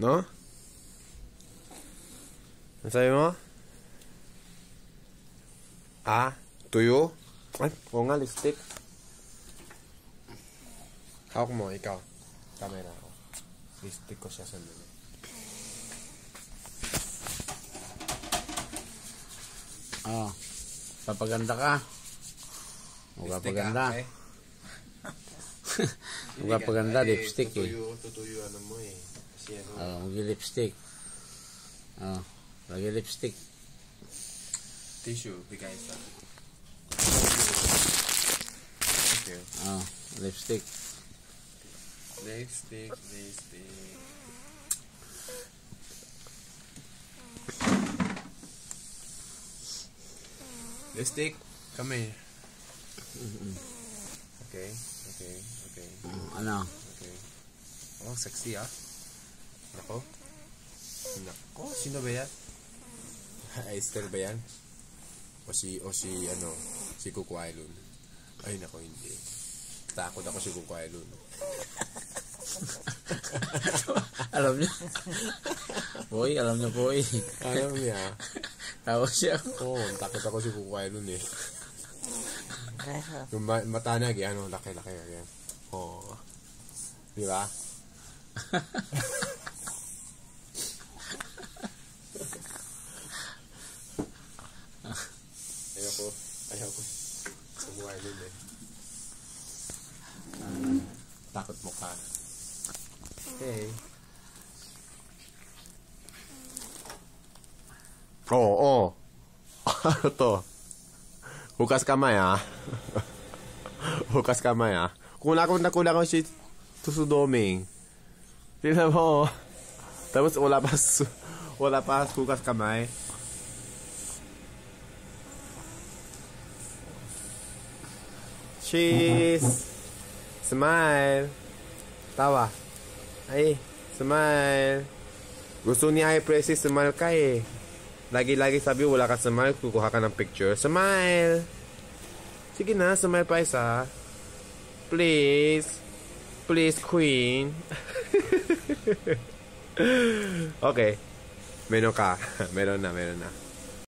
No? Ano sabi mo? Ah? Tuyo? Ay, oo nga, lipstick. Hawak mo, ikaw. Camera ko. Lipstick ko siya sandali. Oh, papaganda ka. Huwag papaganda. Huwag papaganda, lipstick eh. Tutuyo ano mo eh. Kasi ano. Oh, mag-lipstick. Oh, lagi lipstick. Tissue, bigay sa. Okay. Oh, lipstick. Lipstick. Lipstick, come here. Okay. Ano? Okay. Oh, sexy ah. Nako, sino ba yan? Esther ba yan? O si Kuko Aylon? Ay, nako, hindi. Takot ako si Kuko Aylon. Alam niya. Boy, alam niya po eh. Alam niya. Tawa siya. Oo, takot ako si Kuko Aylon eh. Yung mata niya, ano, laki-laki. Oo. Di ba? Ayoko. Sa buhay nun eh. Takot mo ka. Okay. Oo. Ano to? Hukas kamay ah. Hukas kamay ah. Kulang ko si Tusudoming. Tingnan mo. Tapos wala pa hukas kamay. Cheese. Smile. Tawa. Ay, smile. Gusto niya ay presi smile ka eh. Lagi-lagi sabi wala ka smile, kukuha ka ng picture. Smile. Sige na, smile pa isa. Please. Please, queen. Okay. Meron ka. Meron na.